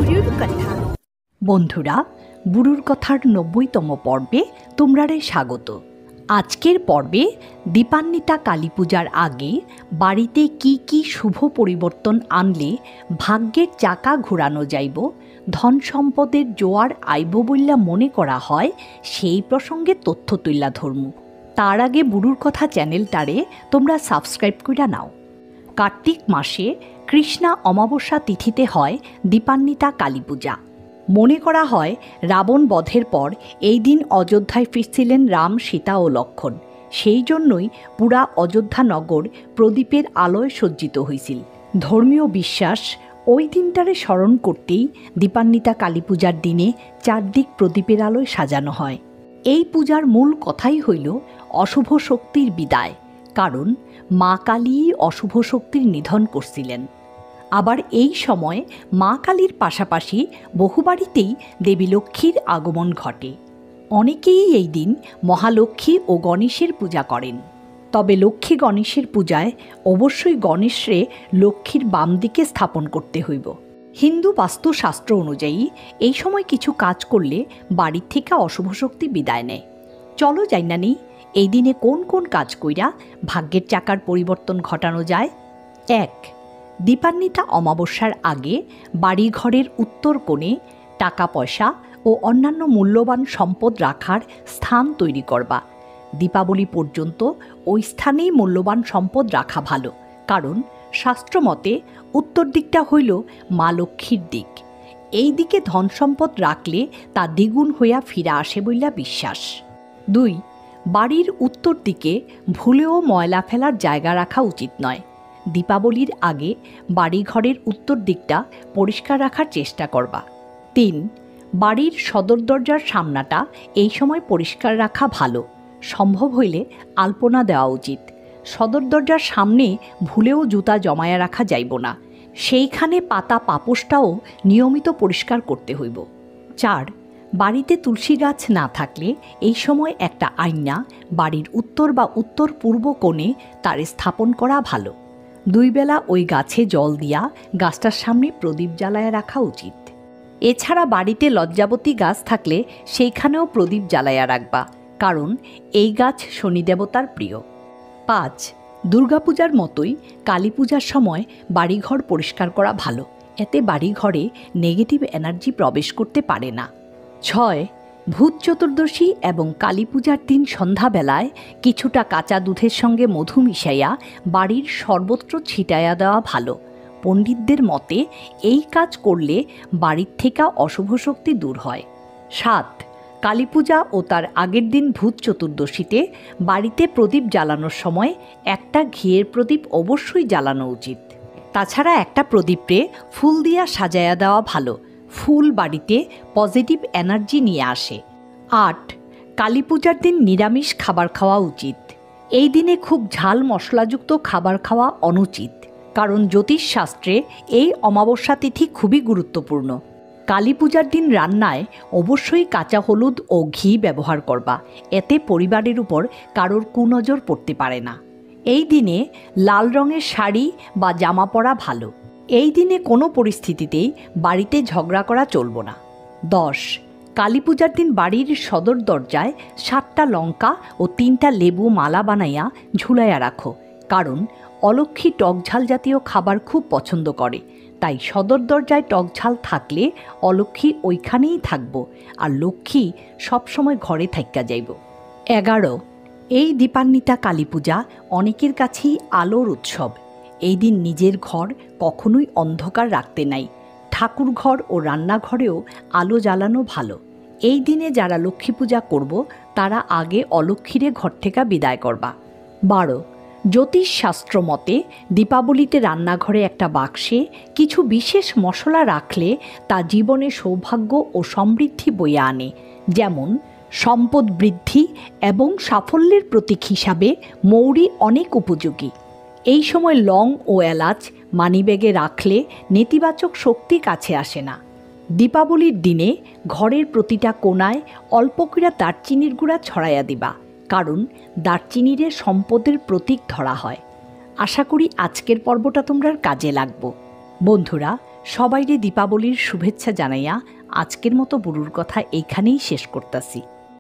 বুড়ুর কথা। বন্ধুরা, বুড়ুর কথার ৯০তম পর্বে তোমরারে স্বাগত। আজকের পর্বে দীপান্বিতা কালী পূজার আগে বাড়িতে কি কি শুভ পরিবর্তন আনলে ভাগ্যের চাকা ঘোরানো যাইব, ধন সম্পদের জোয়ার আইব বইলা মনে করা হয়, সেই প্রসঙ্গে তথ্য তুইলা ধরমু। তার আগে বুড়ুর কথা চ্যানেলটারে তোমরা সাবস্ক্রাইব কইরা নাও। কার্তিক মাসে কৃষ্ণা অমাবস্যা তিথিতে হয় দীপান্বিতা কালী পূজা। মনে করা হয় রাবণ বধের পর এই দিন অযোধ্যায় ফিরছিলেন রাম, সীতা ও লক্ষ্মণ। সেই জন্যই পুরা অযোধ্যা নগর প্রদীপের আলোয় সজ্জিত হয়েছিল। ধর্মীয় বিশ্বাস ওই দিনটারে স্মরণ করতেই দীপান্বিতা কালী পূজার দিনে চারদিক প্রদীপের আলোয় সাজানো হয়। এই পূজার মূল কথাই হইল অশুভ শক্তির বিদায়, কারণ মা কালীই অশুভ শক্তির নিধন করছিলেন। আবার এই সময় মা কালীর পাশাপাশি বহু বাড়িতেই দেবী লক্ষ্মীর আগমন ঘটে। অনেকেই এই দিন মহালক্ষ্মী ও গণেশের পূজা করেন। তবে লক্ষ্মী গণেশের পূজায় অবশ্যই গণেশরে লক্ষ্মীর বাম দিকে স্থাপন করতে হইব। হিন্দু বাস্তুশাস্ত্র অনুযায়ী এই সময় কিছু কাজ করলে বাড়ির থেকে অশুভ শক্তি বিদায় নেয়। চলো জাইনা নেই এই দিনে কোন কোন কাজ কইরা ভাগ্যের চাকার পরিবর্তন ঘটানো যায়। ১. দীপান্বিতা অমাবস্যার আগে বাড়িঘরের উত্তর কোণে টাকা পয়সা ও অন্যান্য মূল্যবান সম্পদ রাখার স্থান তৈরি করবা। দীপাবলি পর্যন্ত ওই স্থানেই মূল্যবান সম্পদ রাখা ভালো, কারণ শাস্ত্রমতে উত্তর দিকটা হইল মা লক্ষ্মীর দিক। এই দিকে ধন সম্পদ রাখলে তা দ্বিগুণ হইয়া ফিরা আসে বইলা বিশ্বাস। ২. বাড়ির উত্তর দিকে ভুলেও ময়লা ফেলার জায়গা রাখা উচিত নয়। দীপাবলির আগে বাড়িঘরের উত্তর দিকটা পরিষ্কার রাখার চেষ্টা করবা। ৩. বাড়ির সদর দরজার সামনাটা এই সময় পরিষ্কার রাখা ভালো। সম্ভব হইলে আলপনা দেওয়া উচিত। সদর দরজার সামনে ভুলেও জুতা জমায়া রাখা যাইব না। সেইখানে পাতা পাপোশটাও নিয়মিত পরিষ্কার করতে হইব। ৪. বাড়িতে তুলসী গাছ না থাকলে এই সময় একটা আয়না বাড়ির উত্তর বা উত্তর পূর্ব কোণে তার স্থাপন করা ভালো। ২ বেলা ওই গাছে জল দিয়া গাছটার সামনে প্রদীপ জ্বালায় রাখা উচিত। এছাড়া বাড়িতে লজ্জাবতী গাছ থাকলে সেইখানেও প্রদীপ জ্বালাইয়া রাখবা, কারণ এই গাছ শনি দেবতার প্রিয়। ৫. দুর্গাপূজার মতোই কালী পূজার সময় বাড়িঘর পরিষ্কার করা ভালো, এতে বাড়িঘরে নেগেটিভ এনার্জি প্রবেশ করতে পারে না। ৬. ভূত চতুর্দশী এবং কালী পূজার দিন সন্ধ্যাবেলায় কিছুটা কাঁচা দুধের সঙ্গে মধু মিশাইয়া বাড়ির সর্বত্র ছিটাইয়া দেওয়া ভালো। পণ্ডিতদের মতে এই কাজ করলে বাড়ির থেকে অশুভ শক্তি দূর হয়। ৭. কালী পূজা ও তার আগের দিন ভূত চতুর্দশীতে বাড়িতে প্রদীপ জ্বালানোর সময় একটা ঘিয়ের প্রদীপ অবশ্যই জ্বালানো উচিত। তাছাড়া একটা প্রদীপে ফুল দিয়া সাজায়া দেওয়া ভালো। ফুল বাড়িতে পজিটিভ এনার্জি নিয়ে আসে। ৮. কালী পূজার দিন নিরামিষ খাবার খাওয়া উচিত। এই দিনে খুব ঝাল মশলাযুক্ত খাবার খাওয়া অনুচিত, কারণ জ্যোতিষশাস্ত্রে এই অমাবস্যা তিথি খুবই গুরুত্বপূর্ণ। কালী পূজার দিন রান্নায় অবশ্যই কাঁচা হলুদ ও ঘি ব্যবহার করবা, এতে পরিবারের উপর কারোর কুনজর পড়তে পারে না। এই দিনে লাল রঙের শাড়ি বা জামা পরা ভালো। এই দিনে কোনো পরিস্থিতিতেই বাড়িতে ঝগড়া করা চলব না। ১০. কালী পূজার দিন বাড়ির সদর দরজায় ৭টা লঙ্কা ও ৩টা লেবু মালা বানাইয়া ঝুলাইয়া রাখো, কারণ অলক্ষ্মী টকঝাল জাতীয় খাবার খুব পছন্দ করে। তাই সদর দরজায় টকঝাল থাকলে অলক্ষ্মী ওইখানেই থাকব, আর লক্ষ্মী সবসময় ঘরে থাইকা যাইব। ১১. এই দীপান্বিতা কালী পূজা অনেকের কাছেই আলোর উৎসব। এই দিন নিজের ঘর কখনোই অন্ধকার রাখতে নাই। ঠাকুর ঘর ও রান্নাঘরেও আলো জ্বালানো ভালো। এই দিনে যারা লক্ষ্মী পূজা করব তারা আগে অলক্ষ্মীরে ঘর থেকে বিদায় করবা। ১২. জ্যোতিষশাস্ত্র মতে দীপাবলিতে রান্নাঘরে একটা বাক্সে কিছু বিশেষ মশলা রাখলে তা জীবনে সৌভাগ্য ও সমৃদ্ধি বয়ে আনে। যেমন সম্পদ বৃদ্ধি এবং সাফল্যের প্রতীক হিসাবে মৌরি অনেক উপযোগী। এই সময় লং ও এলাচ মানিব্যাগে রাখলে নেতিবাচক শক্তি কাছে আসে না। দীপাবলির দিনে ঘরের প্রতিটা কোণায় অল্প করে দারচিনির গুঁড়া ছড়াইয়া দিবা, কারণ দারচিনিরে সম্পদের প্রতীক ধরা হয়। আশা করি আজকের পর্বটা তোমরা কাজে লাগবো। বন্ধুরা, সবাইরে দীপাবলির শুভেচ্ছা জানাইয়া আজকের মতো বুড়ুর কথা এইখানেই শেষ করতাছি।